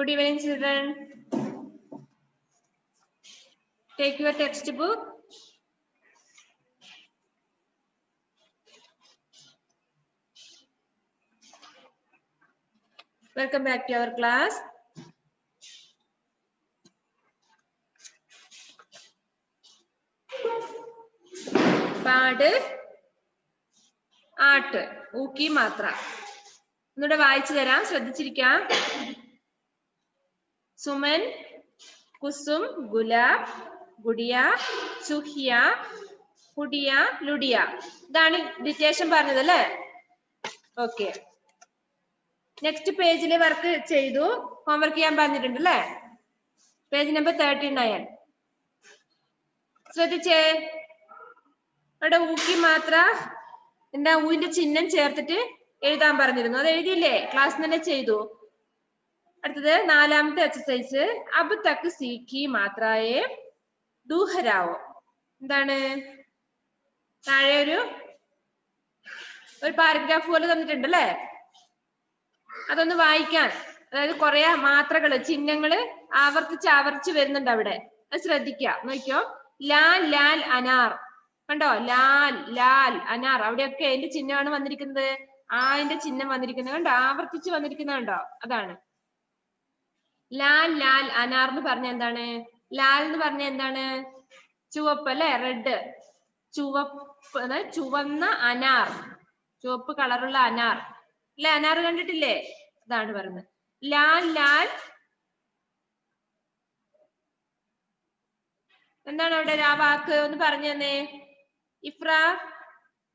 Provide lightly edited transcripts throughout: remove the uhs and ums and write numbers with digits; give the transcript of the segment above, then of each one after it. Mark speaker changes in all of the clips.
Speaker 1: Good evening, children. Take your textbook. Welcome back to our class. പാട് ആട്ട് ഊക്കി മാത്ര ഒന്നുകൂടെ വായിച്ചു തരാം, ശ്രദ്ധിച്ചിരിക്കാം. സുമൻ, കുസും, ഗുലാബ്, ഗുഡിയ, സുഹിയ, കുടിയ, ലുഡിയ. ഇതാണ് ഡിറ്റേഷൻ പറഞ്ഞത് അല്ലേ? ഓക്കെ. നെക്സ്റ്റ് പേജിൽ വർക്ക് ചെയ്തു, ഹോംവർക്ക് ചെയ്യാൻ പറഞ്ഞിട്ടുണ്ട് അല്ലേ? Page number 39. ശ്രദ്ധിച്ചേ, അവിടെ ഊക്കി മാത്ര എന്താ ഊവിന്റെ ചിഹ്നം ചേർത്തിട്ട് എഴുതാൻ പറഞ്ഞിരുന്നു, അത് എഴുതിയില്ലേ? ക്ലാസ് തന്നെ ചെയ്തു. അടുത്തത് 4ാമത്തെ എക്സസൈസ്. അബ് തക്ക് സീഖി മാത്രയെ ദൂഹരാവോ. എന്താണ്? താഴെ ഒരു പാരഗ്രാഫ് പോലെ തന്നിട്ടുണ്ട് അല്ലേ? അതൊന്ന് വായിക്കാൻ, അതായത് കുറെ മാത്രകള്, ചിഹ്നങ്ങള് ആവർത്തിച്ച് വരുന്നുണ്ട് അവിടെ. അത് ശ്രദ്ധിക്കുക, നോക്കിയോ. ലാൽ ലാൽ അനാർ, കണ്ടോ? ലാൽ ലാൽ അനാർ, അവിടെയൊക്കെ അതിന്റെ ചിഹ്നമാണ് വന്നിരിക്കുന്നത്. അതിന്റെ ചിഹ്നം വന്നിരിക്കുന്നത് കണ്ടോ? ആവർത്തിച്ച് വന്നിരിക്കുന്നത് കണ്ടോ? അതാണ് ലാൽ ലാൽ അനാർ എന്ന് പറഞ്ഞ എന്താണ്? ലാൽ എന്ന് പറഞ്ഞ എന്താണ്? ചുവപ്പ് അല്ലെ? റെഡ്, ചുവപ്പ്, ചുവന്ന അനാർ, ചുവപ്പ് കളറുള്ള അനാർ അല്ലെ? അനാർ കണ്ടിട്ടില്ലേ? അതാണ് പറയുന്നത്. ലാൽ ലാൽ എന്താണ് അവിടെ ആ വാക്ക്? ഒന്ന് പറഞ്ഞു തന്നെ. ഇഫ്ര,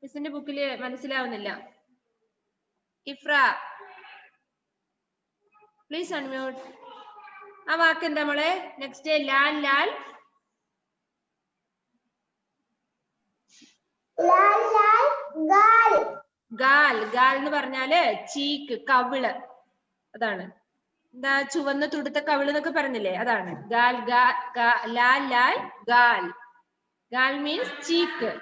Speaker 1: മിസ്സിന്റെ ബുക്കില് മനസ്സിലാവുന്നില്ല. ഇഫ്ര, പ്ലീസ് അൺമ്യൂട്ട്. ആ വാക്ക് എന്താ മോളെ? നെക്സ്റ്റ് ലാൽ ലാൽ ഗാൽ. ഗാൽ എന്ന് പറഞ്ഞാല് ചീക്ക്, കവിള്. അതാണ് എന്താ? ചുവന്ന തുടുത്ത കവിള് എന്നൊക്കെ പറഞ്ഞില്ലേ? അതാണ് ഗാൽ. ലാൽ ലാൽ ഗാൽ. ഗാൽ means cheek.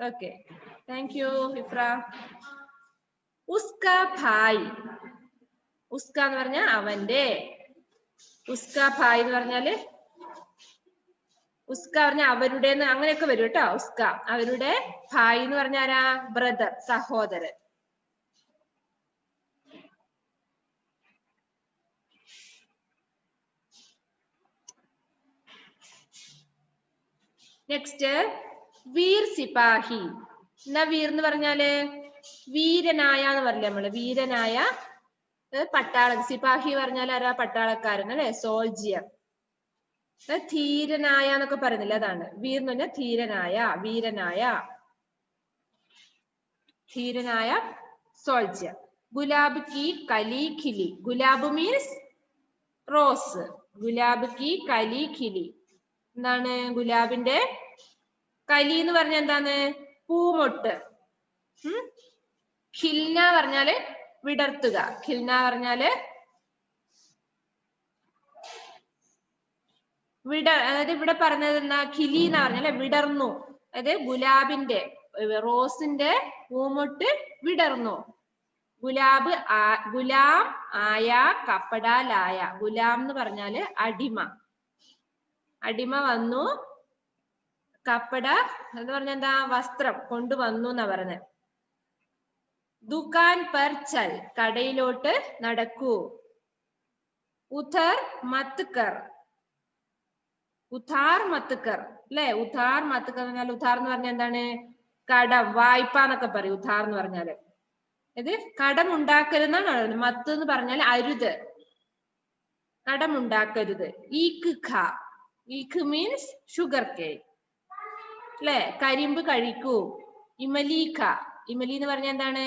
Speaker 1: Okay, thank you Ifra. ഉസ്ക ഭായ്. ഉസ്ക എന്ന് പറഞ്ഞ അവന്റെ. ഉസ്ക ഭായ് എന്ന് പറഞ്ഞാല്, ഉസ്ക പറഞ്ഞ അവരുടെ അങ്ങനെയൊക്കെ വരും കേട്ടോ. ഉസ്ക അവരുടെ, ഭായ് എന്ന് പറഞ്ഞ ആരാ? ബ്രദർ, സഹോദരൻ. നെക്സ്റ്റ് വീർ സിപാഹി. എന്നാ വീർ എന്ന് പറഞ്ഞാല് വീരനായ എന്ന് പറഞ്ഞില്ലേ നമ്മള്? വീരനായ പട്ടാള. സിപാഹി പറഞ്ഞാൽ ആരാ? പട്ടാളക്കാരൻ അല്ലെ? സോൾജിയർ. ധീരനായ എന്നൊക്കെ പറയുന്നില്ല, അതാണ് വീർ എന്ന് പറഞ്ഞാൽ ധീരനായ, വീരനായ, ധീരനായ സോൾജിയർ. ഗുലാബ് കി കലി ഖിലി. ഗുലാബ് മീൻസ് റോസ്. ഗുലാബ് കി കലി ഖിലി എന്താണ്? ഗുലാബിന്റെ കലി എന്ന് പറഞ്ഞ എന്താണ്? പൂമൊട്ട്. ഖിൽന പറഞ്ഞാല് വിടർത്തുക. ഖിൽന പറഞ്ഞാല് അതായത് ഇവിടെ പറഞ്ഞത് എന്താ? ഖിലി എന്ന് പറഞ്ഞാല് വിടർന്നു. അതായത് ഗുലാബിന്റെ, റോസിന്റെ പൂമൊട്ട് വിടർന്നു. ഗുലാബ് ഗുലാം ആയ കപ്പട ലായ. ഗുലാം എന്ന് പറഞ്ഞാല് അടിമ. അടിമ വന്നു. കപ്പട എന്ന് പറഞ്ഞ എന്താ? വസ്ത്രം കൊണ്ടുവന്നു എന്നാ പറഞ്ഞത്. ദുകാൻ പർ ചൽ. കടയിലോട്ട് നടക്കൂ. ഉധർ മത് കർ. ഉധാർ മത് കർ അല്ലെ? ഉധാർ മത് കർ പറഞ്ഞാൽ, ഉധാർ എന്ന് പറഞ്ഞാൽ എന്താണ്? കടം, വായ്പ എന്നൊക്കെ പറയും ഉധാർ എന്ന് പറഞ്ഞാല്. ഇത് കടം ഉണ്ടാക്കരുതെന്നാണ്. മത്ത് എന്ന് പറഞ്ഞാൽ അരുത്, കടം ഉണ്ടാക്കരുത്. ഈക്ക് ഖ. ഈക്ക് മീൻസ് ഷുഗർ കേൻ അല്ലെ? കരിമ്പ് കഴിക്കൂ. ഇമലി ഖ. ഇമലി എന്ന് പറഞ്ഞാൽ എന്താണ്?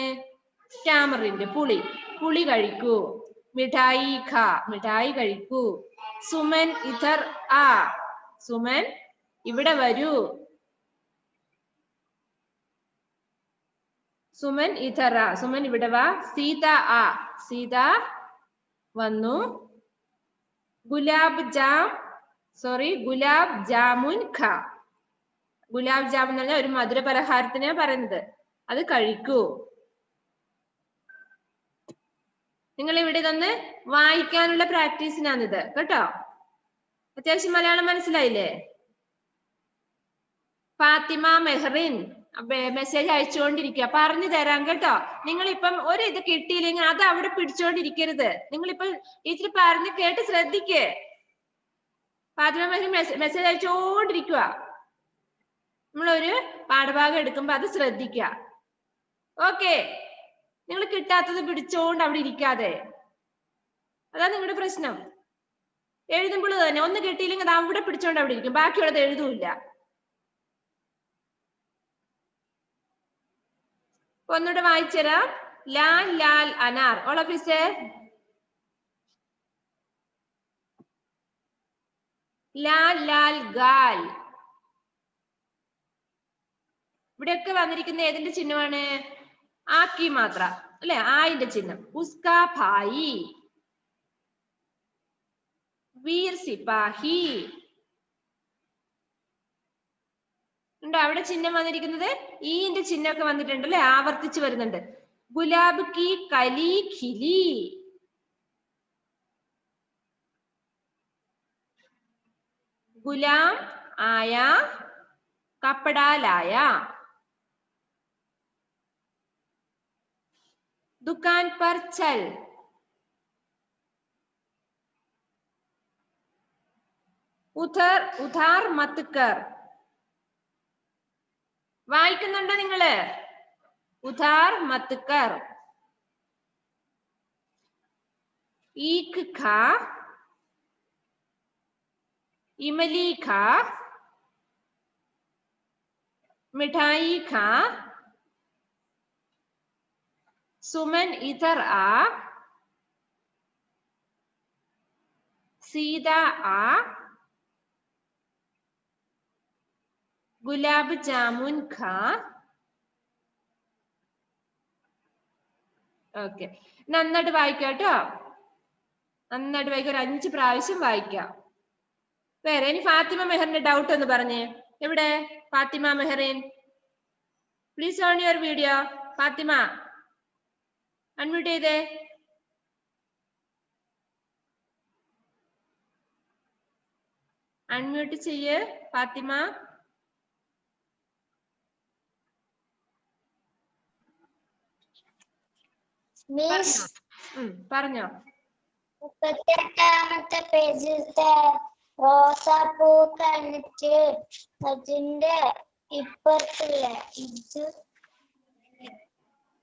Speaker 1: ടാമറിന്റെ, പുളി. പുളി കഴിക്കൂ. മിഠായി ഖ. മിഠായി കഴിക്കൂ. സുമൻ ഇധർ ആ. സുമൻ ഇവിടെ വരൂ. സുമൻ ഇധർ ആ. സുമൻ ഇവിടെ വാ. സീത ആ. സീത വന്നു. ഗുലാബ് ജാമുൻ ഖ. ഗുലാബ് ജാമുൻ എന്ന് പറഞ്ഞാൽ ഒരു മധുര പലഹാരത്തിനാ പറയുന്നത്. അത് കഴിക്കൂ. നിങ്ങൾ ഇവിടെ ഇതൊന്ന് വായിക്കാനുള്ള പ്രാക്ടീസിനാണിത് കേട്ടോ. അത്യാവശ്യം മലയാളം മനസ്സിലായില്ലേ? ഫാത്തിമ മെഹറിൻ മെസ്സേജ് അയച്ചുകൊണ്ടിരിക്കുക. പറഞ്ഞു തരാം കേട്ടോ. നിങ്ങളിപ്പം ഒരു ഇത് കിട്ടിയില്ലെങ്കിൽ അത് അവിടെ പിടിച്ചോണ്ടിരിക്കരുത്. നിങ്ങളിപ്പോ ടീച്ചർ പറഞ്ഞ് കേട്ട് ശ്രദ്ധിക്കേ. ഫാത്തിമ മെഹറിൻ മെസ്സേജ് അയച്ചുകൊണ്ടിരിക്കുക. നമ്മളൊരു പാഠഭാഗം എടുക്കുമ്പോ അത് ശ്രദ്ധിക്കുക. ഓക്കെ, നിങ്ങൾ കിട്ടാത്തത് പിടിച്ചോണ്ട് അവിടെ ഇരിക്കാതെ. അതാ നിങ്ങളുടെ പ്രശ്നം. എഴുതുമ്പോൾ തന്നെ ഒന്ന് കിട്ടിയില്ലെങ്കിൽ അത് അവിടെ പിടിച്ചോണ്ട് അവിടെ ഇരിക്കും, ബാക്കിയുള്ളത് എഴുതൂല്ല. ഒന്നുകൂടെ വായിച്ചുതരാം. ലാൽ ലാൽ അനാർ. ഓൾ ഓഫ് യു സേ ലാൽ ലാൽ ഗാൽ. ഇവിടെയൊക്കെ വന്നിരിക്കുന്ന ഏതിന്റെ ചിഹ്നമാണ്? ആക്കി മാത്ര അല്ലെ, ആയിന്റെ ചിഹ്നം. ഉസ്കാ ഭായി, വീർ സിപാഹി. ഉണ്ടോ അവിടെ ചിഹ്നം വന്നിരിക്കുന്നത്? ഈന്റെ ചിഹ്നമൊക്കെ വന്നിട്ടുണ്ട് അല്ലെ, ആവർത്തിച്ച് വരുന്നുണ്ട്. ഗുലാബ് കി കലി ഖിലി. ഗുലാം ആയ, കപ്പടാ ലായ. दुकान पर चल. उधर उधार मत कर. വായിക്കുന്നുണ്ടോ നിങ്ങള്? ഉധാർ മത് കർ. ഈഖ് ഖാ, ഇമലി ഖാ, മിഠായി ഖാ. सुमन इधर आ, सीधा आ. गुलाब जामुन खा. ഓക്കെ, നന്നായിട്ട് വായിക്കാം കേട്ടോ. നന്നായിട്ട് വായിക്കാം, ഒരു 5 പ്രാവശ്യം വായിക്കാം. വേറെ ഇനി ഫാത്തിമ മെഹറിന്റെ ഡൗട്ട് ഒന്ന് പറഞ്ഞേ. എവിടെ Fathima Mehrin? Please on your video. Fathima unmute ചെയ്തേ. അൺമ്യൂട്ട് ചെയ്യ് ഫാത്തിമ. പറഞ്ഞോ.
Speaker 2: 38ാമത്തെ പേജിലത്തെ റോസാപ്പൂ കഴിഞ്ഞിട്ട് അതിന്റെ ഇപ്പുറത്തുള്ള ഇത്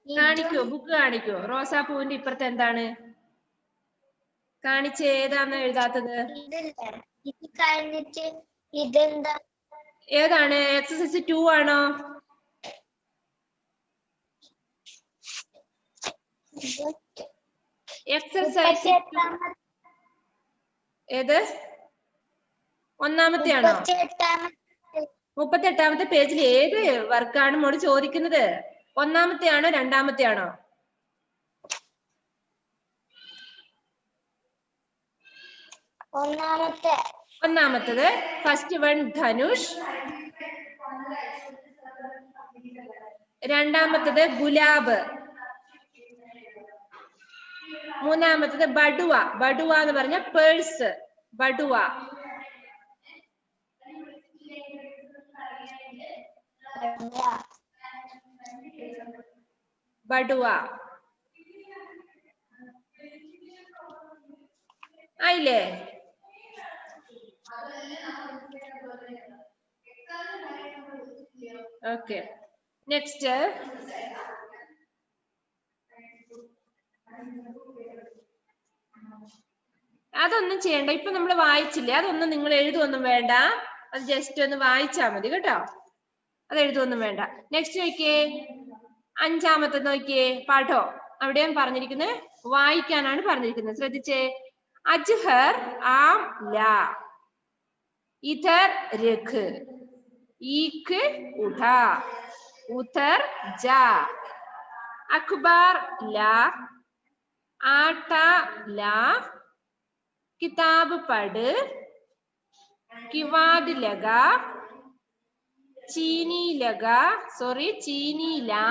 Speaker 1: കാണിക്കോ, ബുക്ക് കാണിക്കോ. റോസാപ്പൂവിന്റെ ഇപ്പുറത്ത് എന്താണ് കാണിച്ച്? ഏതാന്ന് എഴുതാത്തത്?
Speaker 2: ഇത് കഴിഞ്ഞിട്ട് ഇതെന്താ?
Speaker 1: ഏതാണ്? എക്സസൈസ് 2 ആണോ? എക്സസൈസ് ഏത്? ഒന്നാമത്തെ ആണോ? 38ാമത്തെ പേജിൽ ഏത് വർക്കാണ് മോള് ചോദിക്കുന്നത്? ഒന്നാമത്തെ ആണോ രണ്ടാമത്തെ ആണോ? ഒന്നാമത്തത്. First one Dhanush. രണ്ടാമത്തത് ഗുലാബ്. മൂന്നാമത്തത് ബഡുവ. ബഡുവ എന്ന് പറഞ്ഞ പേഴ്സ്. ബഡുവ. ബഡുവ ആയില്ലേ? Okay, next. അതൊന്നും ചെയ്യണ്ട, ഇപ്പൊ നമ്മൾ വായിച്ചില്ലേ, അതൊന്നും നിങ്ങൾ എഴുതൊന്നും വേണ്ട. അത് ജസ്റ്റ് ഒന്ന് വായിച്ചാ മതി കേട്ടോ, അത് എഴുതൊന്നും വേണ്ട. നെക്സ്റ്റ് നോക്കിയേ, 5ാമത്തെ നോക്കിയേ പാഠോ. അവിടെയും പറഞ്ഞിരിക്കുന്നത് വായിക്കാനാണ് പറഞ്ഞിരിക്കുന്നത്. ശ്രദ്ധിച്ചേ. അജ്ഹർ ആം ലാ, ഇധർ രഖ്, ഈഖ് ഉഠാ, ഉധർ ജാ, അഖ്ബാർ ലാ, आटा ला, किताब पढ़, किवाड़ लगा, चीनी लगा, चीनी ला,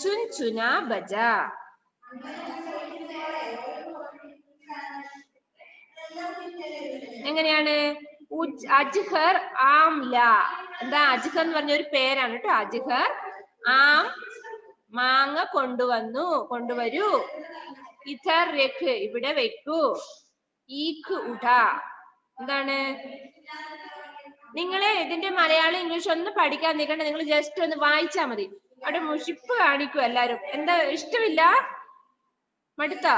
Speaker 1: चुन चुना बजा. എങ്ങനെയാണ്? അജ്ഹർ ആംല. എന്താ അജ്ഹർ എന്ന് പറഞ്ഞ ഒരു പേരാണ് കേട്ടോ. അജ്ഹർ ആം മാങ്ങ കൊണ്ടുവരൂ. ഇധർ രഖ് ഇവിടെ വെക്കൂ. ഈഖ് ഉഠ. എന്താണ്? നിങ്ങളെ ഇതിന്റെ മലയാളം ഇംഗ്ലീഷ് ഒന്നും പഠിക്കാൻ നിൽക്കണ്ട. നിങ്ങൾ ജസ്റ്റ് ഒന്ന് വായിച്ചാ മതി. അവിടെ മുഷിപ്പ് കാണിക്കും എല്ലാരും. എന്താ ഇഷ്ടമില്ല? മടുത്ത?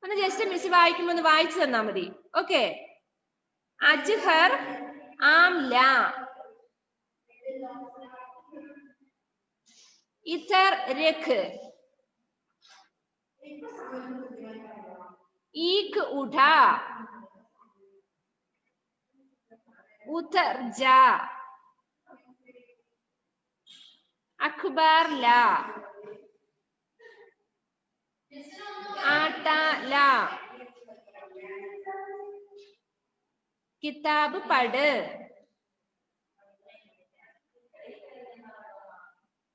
Speaker 1: ഒന്ന് ജസ്റ്റ് മിസ് വായിക്കുമ്പോ ഒന്ന് വായിച്ചു തന്നാ മതി. ഓക്കെ. അജ്ഹർ ആംല. ഇധർ രഖ്. ഈഖ് ഉഠ. उधर जा. अखबार ला. आटा ला. किताब पढ़.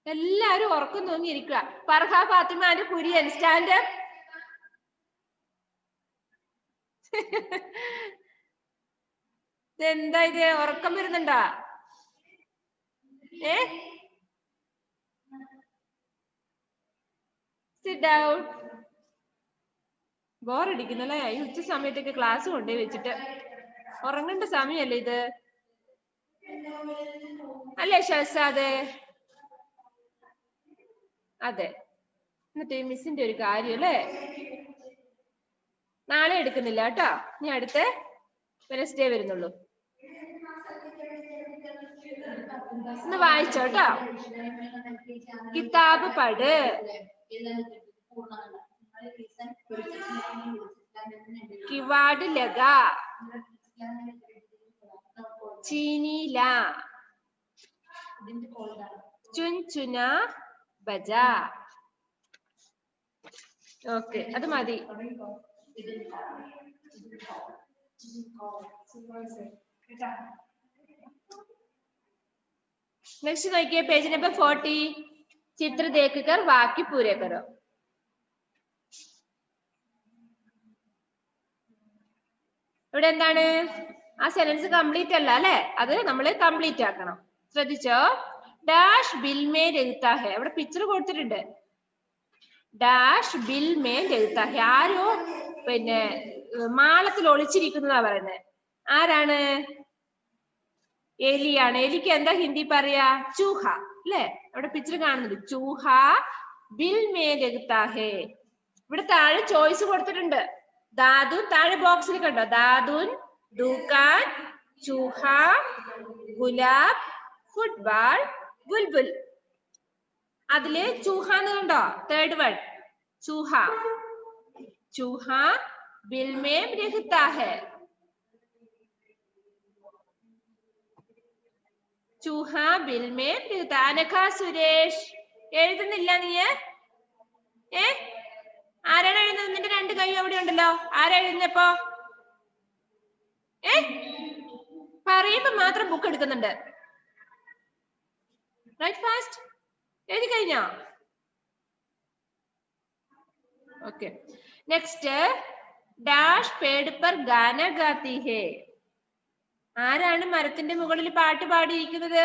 Speaker 1: എല്ലാരും ഉറക്കം തൂങ്ങിയിരിക്കുക. ഫർഹ ഫാത്തിമാന്റെ കുര്യൻ സ്റ്റാൻഡ്. എന്താ ഇത്? ഉറക്കം വരുന്നുണ്ടാ? Sit down. ബോറടിക്കുന്നല്ലേ ഈ ഉച്ച സമയത്തൊക്കെ ക്ലാസ് കൊണ്ടുപോയി വെച്ചിട്ട്. ഉറങ്ങേണ്ട സമയല്ലേ ഇത്? അല്ലേ ഷഹസാദ്? അതെ. എന്നിട്ട് മിസ്സിന്റെ ഒരു കാര്യം അല്ലേ? നാളെ എടുക്കുന്നില്ല കേട്ടോ. ഇനി അടുത്ത വെനസ്ഡേ വരുന്നുള്ളൂ. ഒന്ന് വായിച്ചോട്ടോ. കിതാബ് പഠ്. കിവാഡ് ലഗ. ചീനി ലാ. ചുൻചുന ബജ. ഓക്കെ, അത് മതി. नेक्स्ट देखिए पेज नंबर 40. चित्र देखकर वाक्य पूरे करो. ഇവിടെ എന്താണ്? ആ സെന്റൻസ് കംപ്ലീറ്റ് അല്ല അല്ലെ? അത് നമ്മൾ കംപ്ലീറ്റ് ആക്കണം. ശ്രദ്ധിച്ചോ? ഡാഷ് ബിൽ മേ രഹ്താ ഹെ. ഇവിടെ പിക്ചർ കൊടുത്തിട്ടുണ്ട്. ഡാഷ് ബിൽ മേ രഹ്താ ഹെ. ആരോ പിന്നെ മാളത്തിൽ ഒളിച്ചിരിക്കുന്നതാ പറയുന്നത്. ആരാണ്? എലിയാണ്. എലിക്ക് എന്താ ഹിന്ദി പറയാ? ചൂഹ അല്ലെ? അവിടെ പിക്ചർ കാണുന്നുണ്ട്. ചൂഹ ബിൽ മേ രഹ്താ ഹെ. ഇവിടെ താഴെ ചോയ്സ് കൊടുത്തിട്ടുണ്ട്. ദാദുൻ താഴെ ബോക്സിൽ കണ്ടോ? ദാദുൻ, ദുകാൻ, ചൂഹ, ഗുലാബ്, ഫുട്ബോൾ, ബുൽബുൽ. അതില് ചൂഹ എന്ന് കണ്ടോ? തേർഡ് വൺ ചൂഹ. ചൂഹ ബിൽ മേ രഹ്താ ഹെ. ചൂഹ ബിൽ മേ രഹ്താ. അനഘ സുരേഷ് എഴുതുന്നില്ല നീ? ആരാണ് എഴുതുന്നത്? നിന്റെ രണ്ട് കൈ അവിടെ ഉണ്ടല്ലോ. ആരാ എഴുതുന്നപ്പോ? പറയുമ്പോ മാത്രം ബുക്ക് എടുക്കുന്നുണ്ട്. Write fast. എഴുതി കഴിഞ്ഞോ? ഓക്കെ. നെക്സ്റ്റ് ഡാഷ് പേട് പർ ഗാന ഗാത്തി ഹെ. ആരാണ് മരത്തിന്റെ മുകളിൽ പാട്ട് പാടിയിരിക്കുന്നത്?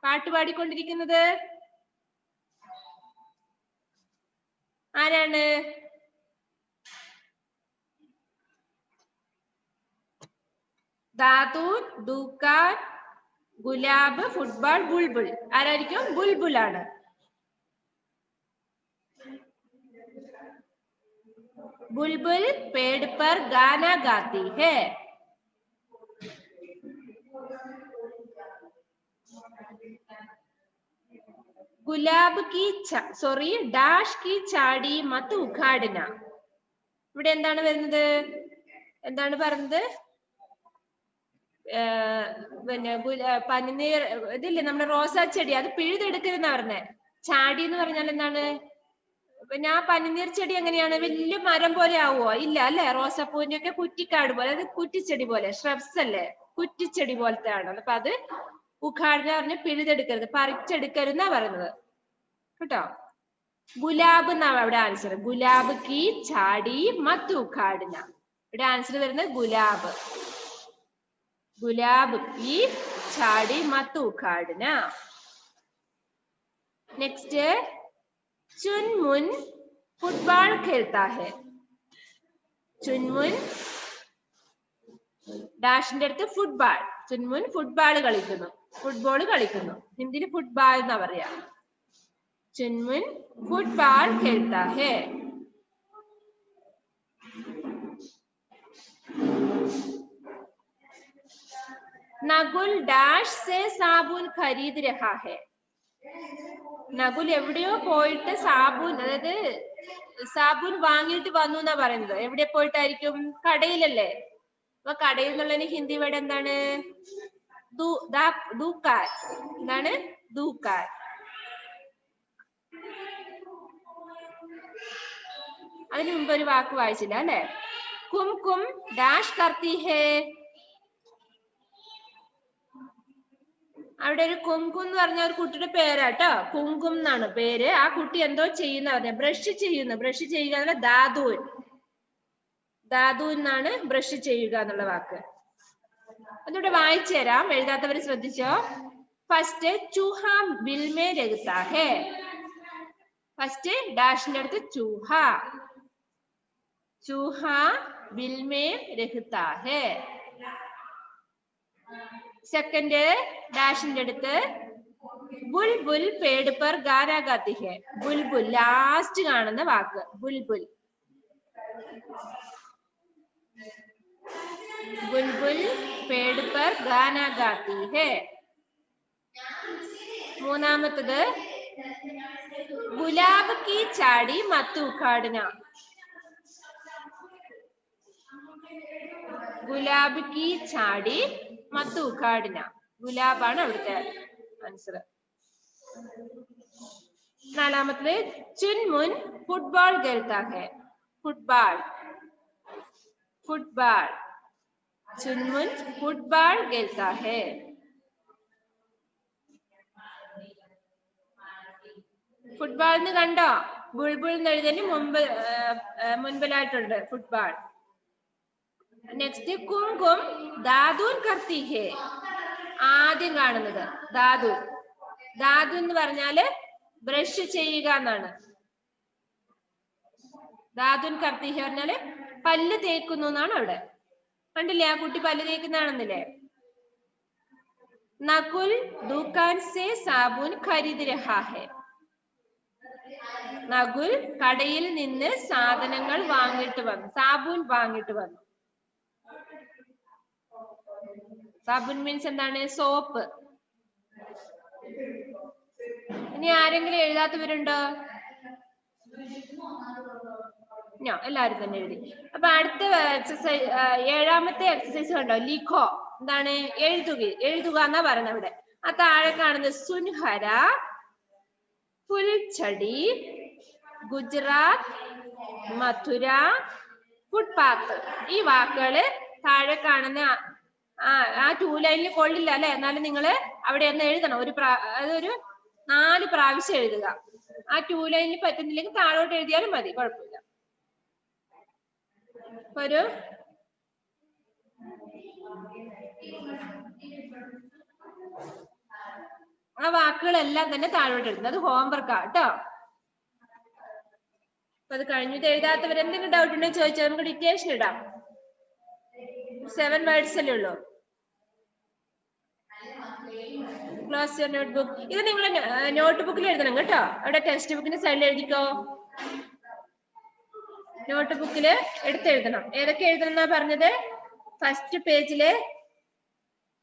Speaker 1: പാട്ട് പാടിക്കൊണ്ടിരിക്കുന്നത് ആരാണ്? ദാദൂൻ, ദുകാൻ, ഗുലാബ്, ഫുട്ബോൾ, ബുൾബുൾ. ആരായിരിക്കും? ബുൾബുൾ ആണ്. बुलबुल पेड़ पर गाना गाती है. गुलाब की सॉरी डैश की चाड़ी मत उखाड़ना. ഇവിടെ എന്താണ് വരുന്നത്? എന്താണ് പറഞ്ഞത്? പിന്നെ പനിനീർ ഇതില്ലേ നമ്മുടെ റോസാ ചെടി, അത് പിഴുതെടുക്കരുതെന്നാ പറഞ്ഞേ. ചാടി എന്ന് പറഞ്ഞാൽ എന്താണ്? പിന്നെ ആ പനിനീർ ചെടി എങ്ങനെയാണ്? വലിയ മരം പോലെ ആവുമോ? ഇല്ല അല്ലെ? റോസാപ്പൂവിന്റെ ഒക്കെ കുറ്റിക്കാട് പോലെ, അത് കുറ്റിച്ചെടി പോലെ, ഷ്രബ്സ് അല്ലേ, കുറ്റിച്ചെടി പോലത്തെ ആണ്. അപ്പൊ അത് ഉഖാടന പറഞ്ഞ് പിഴുതെടുക്കരുത്, പറിച്ചെടുക്കരുതെന്നാ പറയുന്നത്. കേട്ടോ. ഗുലാബ് എന്നാണ് അവിടെ ആൻസർ. ഗുലാബ് കി ചാടി മത് ഉഖാഡ്ന. ഇവിടെ ആൻസർ വരുന്നത് ഗുലാബ്. ഗുലാബ് കി ചാടി മത് ഉഖാഡ്ന. നെക്സ്റ്റ്, ചുൻമുൻ ഫുട്ബോൾ ഖേൽത്താ ഹെ. ചുൻമുൻ ഡാഷിന്റെ അടുത്ത് ഫുട്ബോൾ. ചുൻമുൻ ഫുട്ബോൾ കളിക്കുന്നു, ഫുട്ബോൾ കളിക്കുന്നു. ഹിന്ദിയിൽ ഫുട്ബോൾ എന്നാ പറയാ. ചുൻമുൻ ഫുട്ബോൾ ഖേൽത്താ ഹെ. നകുൽ ഡാഷ് സെ സാബുൻ ഖരീദ് രഹാ ഹെ. നകുൽ എവിടെയോ പോയിട്ട് സാബുൻ, അതായത് സാബുൻ വാങ്ങിയിട്ട് വന്നു എന്നാ പറയുന്നത്. എവിടെ പോയിട്ടായിരിക്കും? കടയിലല്ലേ. അപ്പൊ കടയിൽ എന്നുള്ളതിന് ഹിന്ദി വേർഡ് എന്താണ്? ദൂക്കാൻ. എന്താണ്? ദൂക്കാൻ. അതിന് മുമ്പ് ഒരു വാക്ക് വായിച്ചില്ല അല്ലെ? കുംകും ഡാഷ് കർത്തി ഹേ. അവിടെ ഒരു കുംകും എന്ന് പറഞ്ഞ ഒരു കുട്ടിയുടെ പേരാട്ടോ. കുംകും എന്നാണ് പേര്. ആ കുട്ടി എന്തോ ചെയ്യുന്ന പറഞ്ഞ, ബ്രഷ് ചെയ്യുന്നു. ബ്രഷ് ചെയ്യുക ദാദൂൻ. ദാദു എന്നാണ് ബ്രഷ് ചെയ്യുക എന്നുള്ള വാക്ക്. അതിവിടെ വായിച്ചു തരാം, എഴുതാത്തവര് ശ്രദ്ധിച്ചോ. ഫസ്റ്റ്, ചൂഹ ബിൽമേ രഹ്താ ഹേ. ഫസ്റ്റ് ഡാഷിന്റെ അടുത്ത് ചൂഹ. ചൂഹ ബിൽമേ രഹ്താ ഹേ. സെക്കൻഡ്, ഡാഷിന്റെ അടുത്ത് ബുൽബുൽ പേട് പർ ഗാനാ ഗാത്തി ഹേ. ബുൽബുൽ ലാസ്റ്റ് കാണുന്ന വാക്ക് ബുൽബുൽ. बुलबुल पेड़ पर गाना गाती है. മൂന്നാമത്തത്, ഗുലാബ് കി ചാടി മത് ഉഖാഡ്ന. ഗുലാബ് കി ചാടി മത് ഉഖാഡ്ന. ഗുലാബാണ് അവിടുത്തെ ആൻസർ. നാലാമത്തത്, ചുൻമുൻ ഫുട്ബോൾ ഖേൽത്താ ഹെ. ഫുട്ബോൾ. ഫുട്ബോൾ. ചുൻമുൻ ഫുട്ബോൾ ഖേൽത്താ ഹെ. ഫുട്ബോൾ എന്ന് കണ്ടോ? ബുൾബുൾ എന്ന് എഴുതിയതിന് മുൻപിലായിട്ടുണ്ട് ഫുട്ബോൾ. നെക്സ്റ്റ്, കുംകും ദാദൂൻ കർത്തി ഹെ. ആദ്യം കാണുന്നത് ദാദു. ദാദു എന്ന് പറഞ്ഞാല് ബ്രഷ് ചെയ്യുക എന്നാണ്. ദാദുൻ കർത്തി ഹെ പറഞ്ഞാല് പല്ല് തേക്കുന്നു എന്നാണ് അവിടെ. കണ്ടില്ലേ, ആ കുട്ടി പല്ല് തേക്കുന്നതാണെന്നില്ലേ. നകുൽ ദുകാൻ സെ സാബുൻ ഖരീദ് രഹാ ഹെ. നകുൽ കടയിൽ നിന്ന് സാധനങ്ങൾ വാങ്ങിയിട്ട് വന്നു. സാബുൻ വാങ്ങിയിട്ട് വന്നു. സാബുൻ മീൻസ് എന്താണ്? സോപ്പ്. ഇനി ആരെങ്കിലും എഴുതാത്തവരുണ്ടോ? എല്ലാരും തന്നെ എഴുതി. അപ്പൊ അടുത്ത എക്സസൈസ്, ഏഴാമത്തെ എക്സസൈസ് കണ്ടോ? ലിഖോ. എന്താണ്? എഴുതുക എന്നാ പറയുന്നത് അവിടെ. ആ താഴെ കാണുന്നത് സുൻഹര, ഫുൽച്ചടി, ഗുജറാത്ത്, മഥുര, ഫുട്പാത്ത്. ഈ വാക്കുകള് താഴെ കാണുന്ന ആ 2 ലൈനിൽ കൊള്ളില്ല അല്ലെ. എന്നാലും നിങ്ങൾ അവിടെ ഒന്ന് എഴുതണം. അതൊരു 4 പ്രാവശ്യം എഴുതുക. ആ 2 ലൈനിൽ പറ്റുന്നില്ലെങ്കിൽ താഴോട്ട് എഴുതിയാലും മതി, കുഴപ്പമില്ല. ഒരു ആ വാക്കുകളെല്ലാം തന്നെ താഴോട്ട് എഴുതുന്നത്. അത് ഹോംവർക്കാ കേട്ടോ. അപ്പൊ അത് കഴിഞ്ഞിട്ട് എഴുതാത്തവർ എന്തെങ്കിലും ഡൗട്ട് ഉണ്ടെങ്കിൽ ചോദിച്ചാൽ നമുക്ക് ഡിറ്റേഷൻ ഇടാം. 7 വേർഡ്സ് അല്ലേ ഉള്ളൂ. Close your notebook. ഇത് നിങ്ങൾ നോട്ട്ബുക്കിൽ എഴുതണം കേട്ടോ. അവിടെ ടെക്സ്റ്റ് ബുക്കിന്റെ സൈഡിൽ എഴുതിക്കോ. നോട്ട് ബുക്കില് എടുത്തെഴുതണം. ഏതൊക്കെ എഴുതണം എന്നാ പറഞ്ഞത്? ഫസ്റ്റ് പേജില്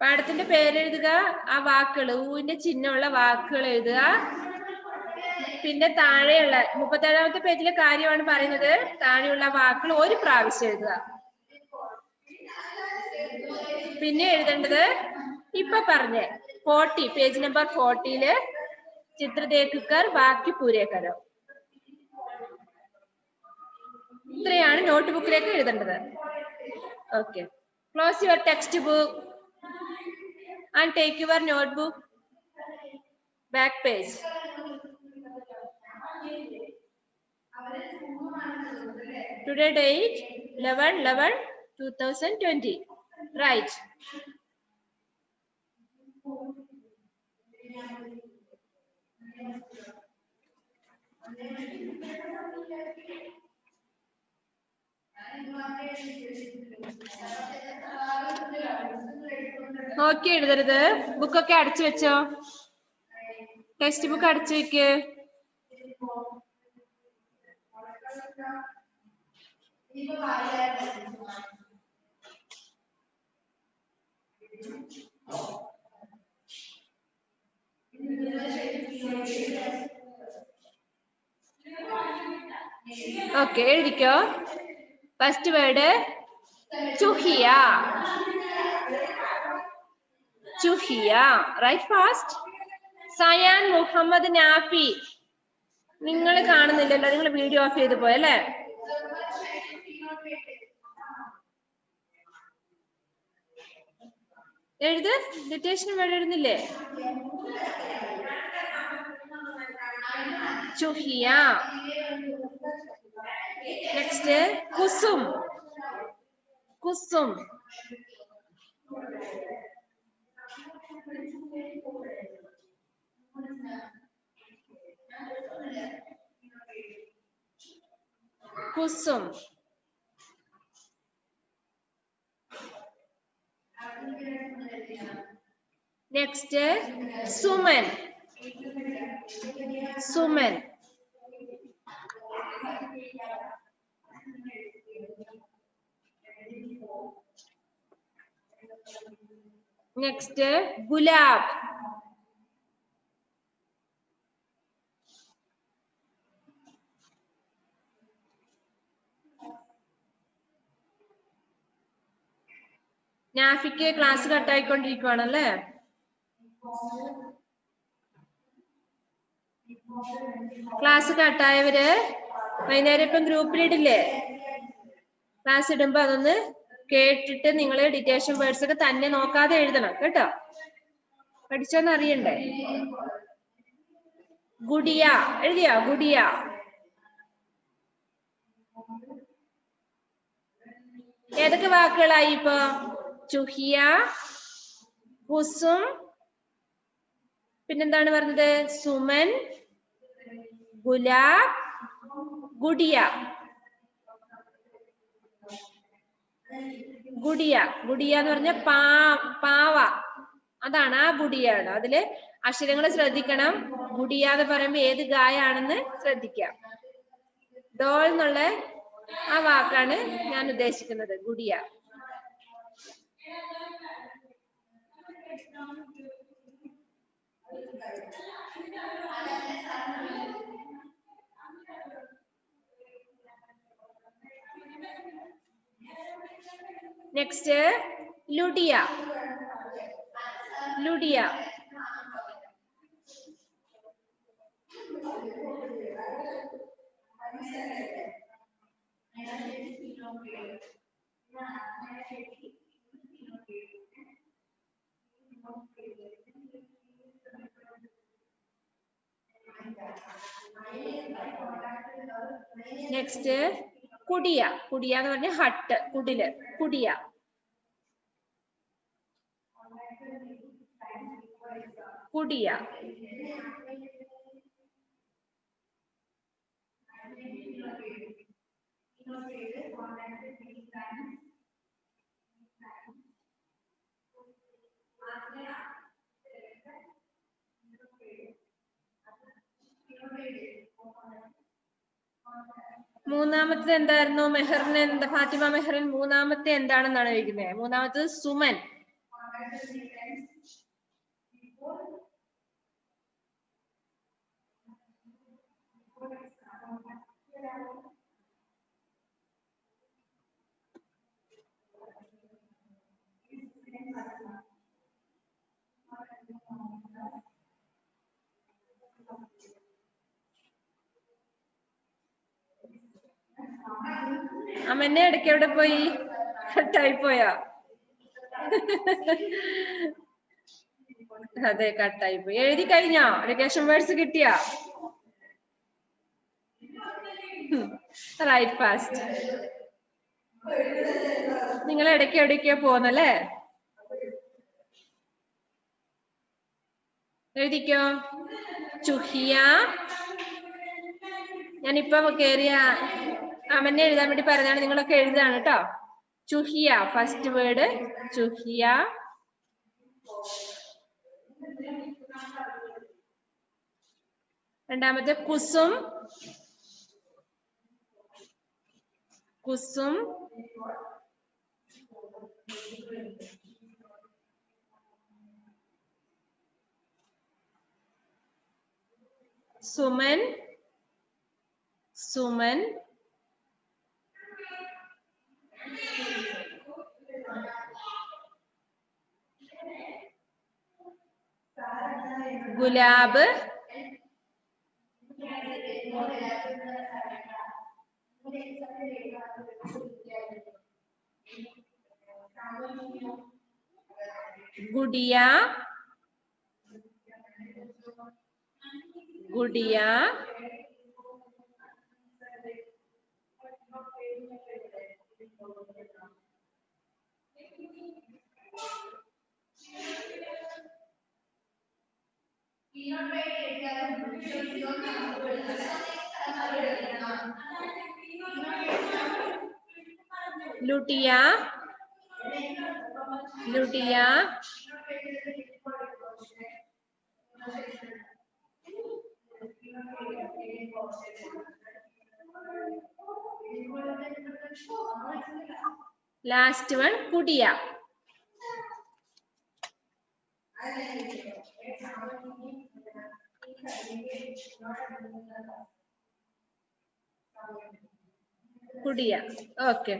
Speaker 1: പാഠത്തിന്റെ പേരെഴുതുക, ആ വാക്കുകൾ, ഊവിന്റെ ചിഹ്നമുള്ള വാക്കുകൾ എഴുതുക. പിന്നെ താഴെയുള്ള 37ാമത്തെ പേജിലെ കാര്യമാണ് പറയുന്നത്. താഴെയുള്ള വാക്കുകൾ ഒരു പ്രാവശ്യം എഴുതുക. പിന്നെ എഴുതേണ്ടത് ഇപ്പൊ പറഞ്ഞ 40, പേജ് നമ്പർ 40 ചിത്ര ദേഖ്കർ വാക്യ പൂരേ കരോ. ഇത്രയാണ് നോട്ട് ബുക്കിലേക്ക് എഴുതേണ്ടത്. Okay, close your text book and take your notebook back page. Today date 11/11/2020. Right. നോക്കി എഴുതരുത്. ബുക്കൊക്കെ അടച്ചു വെച്ചോ. ടെക്സ്റ്റ് ബുക്ക് അടച്ചു വെക്ക്. ഓക്കെ, എഴുതിക്കോ. ഫസ്റ്റ് വേർഡ് ചുഹിയ. ചുഹിയ. Write fast. സയാൻ മുഹമ്മദ് നാഫി. നിങ്ങൾ കാണുന്നില്ലല്ലോ, നിങ്ങൾ വീഡിയോ ഓഫ് ചെയ്ത് പോയല്ലേ? എഴുത്. ഡിറ്റേഷൻ വേർഡ് എഴുതുന്നില്ലേ? ചുഹിയ. നെക്സ്റ്റ് കുസും. കുസും. കുസും. നെക്സ്റ്റ് സുമൻ. സുമൻ. നെക്സ്റ്റ് ഗുലാബ്. നാഫിക്ക് ക്ലാസ് കട്ടായിക്കൊണ്ടിരിക്കുവാണല്ലേ? ക്ലാസ് കട്ടായവര് വൈകുന്നേരം ഇപ്പം ഗ്രൂപ്പിലിടില്ലേ? ക്ലാസ് ഇടുമ്പോ അതൊന്ന് കേട്ടിട്ട് നിങ്ങൾ ഡിറ്റേഷൻ വേർഡ്സ് ഒക്കെ തന്നെ നോക്കാതെ എഴുതണം കേട്ടോ. പഠിച്ചോന്ന് അറിയണ്ടേ? ഗുഡിയ എഴുതിയാ? ഗുഡിയ. ഏതൊക്കെ വാക്കുകളായി ഇപ്പൊ? ചുഹിയ, കുസും, പിന്നെന്താണ് പറഞ്ഞത്? സുമൻ, ഗുലാബ്, ഗുഡിയ. ഗുഡിയ. ഗുഡിയ എന്ന് പറഞ്ഞ പാവ, അതാണ് ആ ഗുഡിയാണ്. അതില് അക്ഷരങ്ങൾ ശ്രദ്ധിക്കണം. ഗുഡിയ എന്ന് പറയുമ്പോ ഏത് ഗായാണെന്ന് ശ്രദ്ധിക്കാം. ഡോൾ എന്നുള്ള ആ വാക്കാണ് ഞാൻ ഉദ്ദേശിക്കുന്നത്. ഗുഡിയ. നെക്സ്റ്റ് ലുഡിയ. ലുഡിയ. നെക്സ്റ്റ് കുടിയ. കുടിയ എന്ന് പറഞ്ഞ ഹട്ട്, കുടില്. കുടിയ. കുടിയ. മൂന്നാമത്തെ എന്തായിരുന്നു? മെഹറിന് എന്താ? ഫാത്തിമ മെഹറിൻ മൂന്നാമത്തെ എന്താണെന്നാണ് ചോദിക്കുന്നത്. മൂന്നാമത്തത് സുമൻ. അമ്മന്നെ ഇടയ്ക്ക് എവിടെ പോയി? കട്ടായി പോയാ? അതെ, കട്ടായി പോയി. എഴുതി കഴിഞ്ഞോ? ഡിറ്റേഷൻ വേർഡ്സ് കിട്ടിയാ? Write fast. നിങ്ങൾ ഇടയ്ക്ക് എവിടേക്കോ പോന്നല്ലേ? എഴുതിക്കോ. ചുഹിയ. ഞാനിപ്പോ കേറിയ അമന്നെ എഴുതാൻ വേണ്ടി പറഞ്ഞാണ്, നിങ്ങളൊക്കെ എഴുതാണ് കേട്ടോ. ചുഹിയ ഫസ്റ്റ് വേർഡ്, ചുഹിയ. രണ്ടാമത്തെ കുസും. കുസും. സുമൻ. സുമൻ. ഗുലാബ്. ഗുഡിയ. ഗുഡിയ. ലുട്ടിയ. ലുട്ടിയ. ലാസ്റ്റ് വൺ കുടിയ. കുടിയ. ഓക്കെ.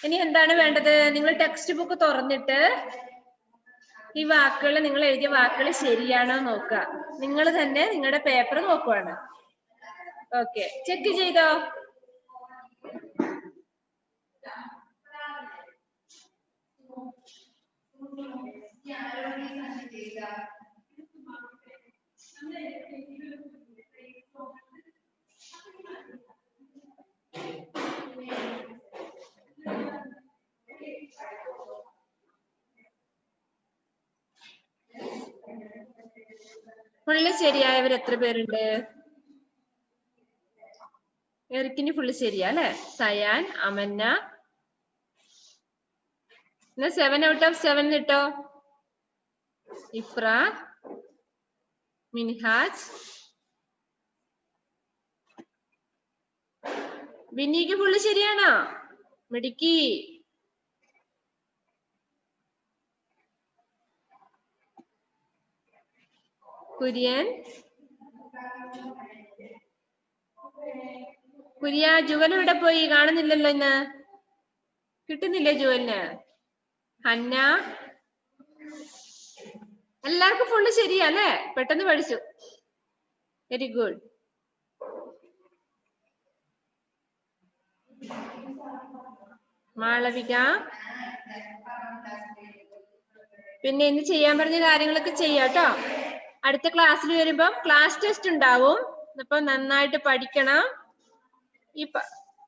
Speaker 1: ഇനി എന്താണ് വേണ്ടത്? നിങ്ങൾ ടെക്സ്റ്റ് ബുക്ക് തുറന്നിട്ട് ഈ വാക്കുകൾ, നിങ്ങൾ എഴുതിയ വാക്കുകൾ ശരിയാണോ നോക്കുക. നിങ്ങൾ തന്നെ നിങ്ങളുടെ പേപ്പർ നോക്കുവാണ്. ഓക്കെ, ചെക്ക് ചെയ്തോ? ഫുള്ള് ശരിയായവർ എത്ര പേരുണ്ട്? എറിക്കിന് ഫുള്ള് ശരിയാ അല്ലെ? സയാൻ, അമന്ന. 7 out of 7 കിട്ടോ? ഇഫ്ര, മിൻഹാജ്. ബിന്നിക്ക് ഫുള്ള് ശരിയാണോ? മിടുക്കി. കുര്യൻ. കുര്യ. ജുവൽ ഇവിടെ പോയി? കാണുന്നില്ലല്ലോ ഇന്ന്. കിട്ടുന്നില്ലേ ജുവലിന്? ഹന്ന. എല്ലാവർക്കും ഫുള്ള് ശരിയാ അല്ലേ? പെട്ടെന്ന് പഠിച്ചു. Very good. മാളവിക. പിന്നെ ഇന്ന് ചെയ്യാൻ പറഞ്ഞ കാര്യങ്ങളൊക്കെ ചെയ്യാട്ടോ. അടുത്ത ക്ലാസ്സിൽ വരുമ്പം ക്ലാസ് ടെസ്റ്റ് ഉണ്ടാവും. അപ്പൊ നന്നായിട്ട് പഠിക്കണം. ഈ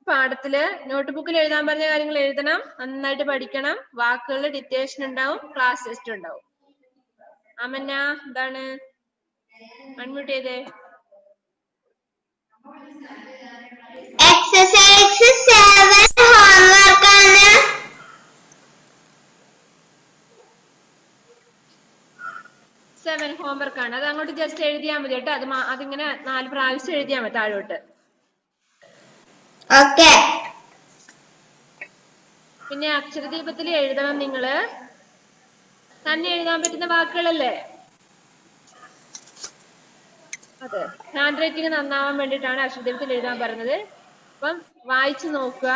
Speaker 1: പാഠത്തില് നോട്ട്ബുക്കിൽ എഴുതാൻ പറഞ്ഞ കാര്യങ്ങൾ എഴുതണം, നന്നായിട്ട് പഠിക്കണം. വാക്കുകളുടെ ഡിക്റ്റേഷൻ ഉണ്ടാവും, ക്ലാസ് ടെസ്റ്റ് ഉണ്ടാവും. അമന്ന എന്താണ്? അൺമ്യൂട്ട് ചെയ്തേ.
Speaker 2: എക്സസൈസ് 7 ഹോംവർക്ക് ആണ്.
Speaker 1: 7 ഹോംവർക്ക് ആണ്. അത് അങ്ങോട്ട് ജസ്റ്റ് എഴുതിയാൽ മതി കേട്ടോ. അതിങ്ങനെ 4 പ്രാവശ്യം എഴുതിയാൽ മതി താഴോട്ട്.
Speaker 2: ഓക്കെ.
Speaker 1: പിന്നെ അക്ഷരദീപത്തിൽ എഴുതണം. നിങ്ങള് തന്നെ എഴുതാൻ പറ്റുന്ന വാക്കുകളല്ലേ? അതെ, ഹാൻഡ് റൈറ്റിംഗ് നന്നാവാൻ വേണ്ടിയിട്ടാണ് അക്ഷരദീപത്തിൽ എഴുതാൻ പറഞ്ഞത്. അപ്പം വായിച്ചു നോക്കുക.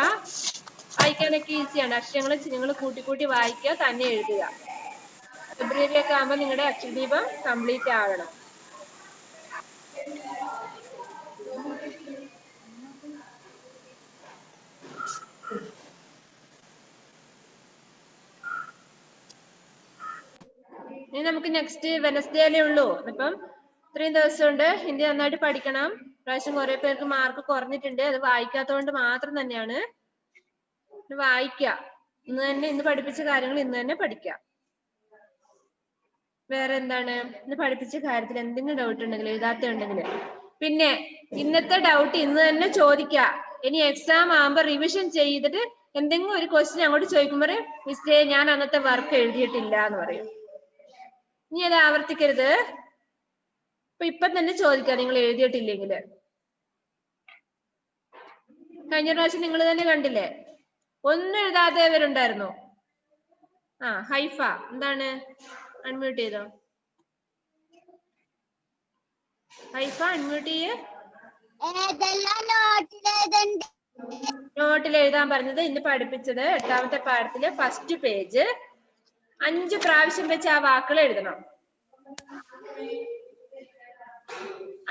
Speaker 1: വായിക്കാനൊക്കെ ഈസിയാണ്. അക്ഷരങ്ങൾ നിങ്ങൾ കൂട്ടി കൂട്ടി വായിക്കുക, തന്നെ എഴുതുക. ഫെബ്രുവരിയൊക്കെ ആകുമ്പോൾ നിങ്ങളുടെ അക്ഷരദീപം കംപ്ലീറ്റ് ആവണം. ഇനി നമുക്ക് നെക്സ്റ്റ് വെനസ്ഡേ അല്ലേ ഉള്ളൂ. അപ്പം ഇത്രയും ദിവസം ഉണ്ട്. ഹിന്ദി നന്നായിട്ട് പഠിക്കണം. പ്രാവശ്യം കുറെ പേർക്ക് മാർക്ക് കുറഞ്ഞിട്ടുണ്ട്. അത് വായിക്കാത്തതുകൊണ്ട് മാത്രം തന്നെയാണ്. വായിക്ക. ഇന്ന് പഠിപ്പിച്ച കാര്യങ്ങൾ ഇന്ന് തന്നെ പഠിക്കാം. വേറെ എന്താണ് ഇന്ന് പഠിപ്പിച്ച കാര്യത്തിൽ എന്തെങ്കിലും ഡൗട്ട് ഉണ്ടെങ്കിൽ എഴുതാത്തുണ്ടെങ്കിൽ പിന്നെ ഇന്നത്തെ ഡൗട്ട് ഇന്ന് തന്നെ ചോദിക്കുക. ഇനി എക്സാം ആകുമ്പോ റിവിഷൻ ചെയ്തിട്ട് എന്തെങ്കിലും ഒരു ക്വസ്റ്റ്യൻ അങ്ങോട്ട് ചോദിക്കുമ്പോൾ മിസ്സേ ഞാൻ അന്നത്തെ വർക്ക് എഴുതിയിട്ടില്ല എന്ന് പറയും. ഇനി അത് ആവർത്തിക്കരുത്. ഇപ്പൊ തന്നെ ചോദിക്കാം നിങ്ങൾ എഴുതിയിട്ടില്ലെങ്കിൽ. കഴിഞ്ഞ പ്രാവശ്യം നിങ്ങൾ തന്നെ കണ്ടില്ലേ, ഒന്നും എഴുതാത്തവരുണ്ടായിരുന്നു. ഹൈഫ എന്താണ് അൺമ്യൂട്ട് ചെയ്തോ? ഹൈഫ അൺമ്യൂട്ട് ചെയ്യേ. നോട്ടിൽ എഴുതാൻ പറഞ്ഞത് ഇന്ന് പഠിപ്പിച്ചത് 8ാമത്തെ പാഠത്തിലെ ഫസ്റ്റ് പേജ് 5 പ്രാവശ്യം വെച്ച് ആ വാക്കുകൾ എഴുതണം.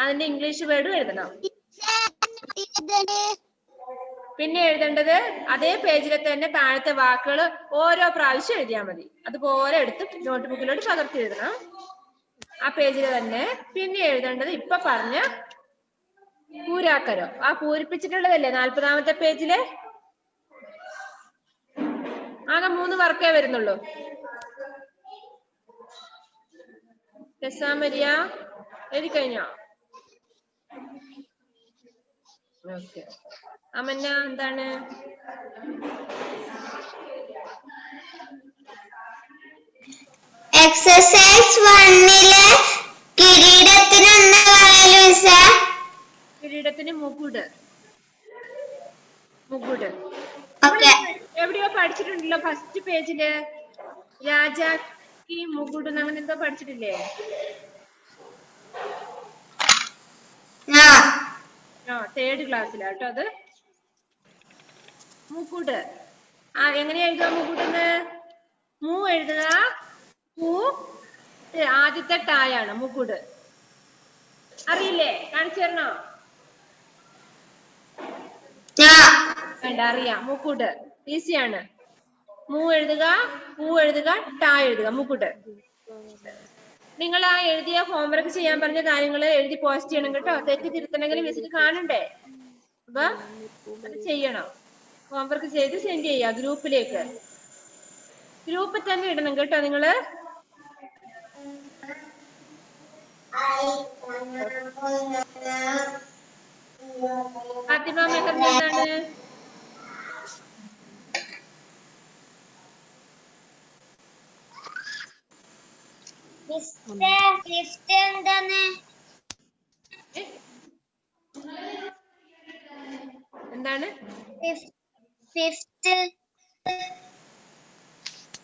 Speaker 1: അതിന്റെ ഇംഗ്ലീഷ് വേർഡും എഴുതണം. പിന്നെ എഴുതേണ്ടത് അതേ പേജിലെ തന്നെ താഴത്തെ വാക്കുകൾ ഓരോ പ്രാവശ്യം എഴുതിയാൽ മതി. അതുപോലെ എടുത്ത് നോട്ട് ബുക്കിലോട്ട് പകർത്തി എഴുതണം ആ പേജിൽ തന്നെ. പിന്നെ എഴുതേണ്ടത് ഇപ്പൊ പറഞ്ഞ പൂരാക്കരോ ആ പൂരിപ്പിച്ചിട്ടുള്ളതല്ലേ 40ാമത്തെ പേജില്. ആകെ 3 വർക്കേ വരുന്നുള്ളൂ. രസാമരിയ എഴുതി കഴിഞ്ഞോ? ഓക്കെ. അമന്ന എന്താണ്?
Speaker 2: എക്സസൈസ് 1-ലെ കിരീടത്തിന് എന്താ പറയല്?
Speaker 1: കിരീടത്തിന് മുകുട്.
Speaker 2: ഓക്കേ.
Speaker 1: എവിടെയോ പഠിച്ചിട്ടുണ്ടല്ലോ ഫസ്റ്റ് പേജില് രാജാക്ക് മുകുട് അങ്ങനെ എന്തോ പഠിച്ചിട്ടില്ലേ? 3rd ക്ലാസ്സിലാട്ടോ അത്. മുകുട് എങ്ങനെയാ എഴുതുക? മുകുടെന്ന് മൂ എഴുതുക. പൂ ആദ്യത്തെ ടായാണ് മുകുട്. അറിയില്ലേ? കാണിച്ചു തരണോ? വേണ്ട, അറിയാം. മുകുട് ഈസിയാണ്. മൂ എഴുതുക, പൂ എഴുതുക, ടാ എഴുതുക, മുകുട്. നിങ്ങൾ ആ എഴുതിയ ഹോംവർക്ക് ചെയ്യാൻ പറഞ്ഞ കാര്യങ്ങൾ എഴുതി പോസ്റ്റ് ചെയ്യണം കേട്ടോ. തെറ്റ് തിരുത്തണമെങ്കിൽ മിസ്സിന് കാണണ്ടേ? അപ്പൊ അത് ചെയ്യണം. ഹോംവർക്ക് ചെയ്ത് സെൻഡ് ചെയ്യുക ഗ്രൂപ്പിലേക്ക്. ഗ്രൂപ്പിൽ തന്നെ ഇടണം കേട്ടോ നിങ്ങള്. ഫാത്തിമ മെഹറിന് എന്താണ്? എന്താണ്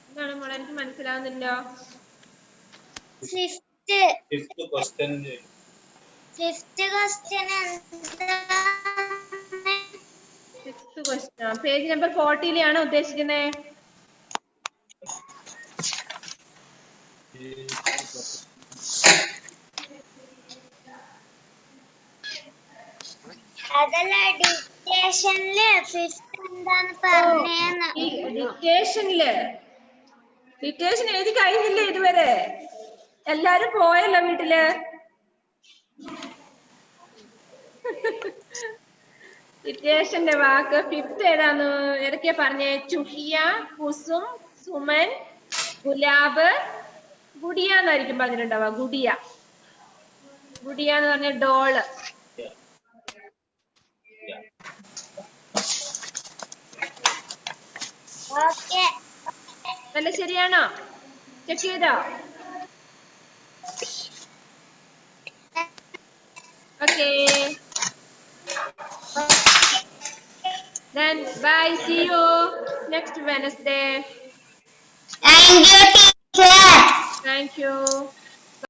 Speaker 1: എന്താണ് മോളെ? എനിക്ക് മനസ്സിലാവുന്നില്ലോ. പേജ് നമ്പർ 40-ലെയാണ് ഉദ്ദേശിക്കുന്നത്. ഡിക്റ്റേഷൻ എഴുതി കഴിഞ്ഞില്ലേ ഇതുവരെ? എല്ലാരും പോയല്ലോ വീട്ടില്. ഡിക്റ്റേഷന്റെ വാക്ക് 5th ഏതാന്ന് ഏതൊക്കെയാ പറഞ്ഞേ? ചുഹിയ, കുസും, സുമൻ, ഗുലാബ്, ഗുഡിയ എന്നായിരിക്കും പറഞ്ഞിട്ടുണ്ടാവുക. ഗുഡിയ എന്ന് പറഞ്ഞ ഡോള്. അല്ല ശരിയാണോ? ചെക്ക് ചെയ്തോ? Okay. Then bye. See you next Wednesday.
Speaker 2: Thank you, teacher.
Speaker 1: Thank you.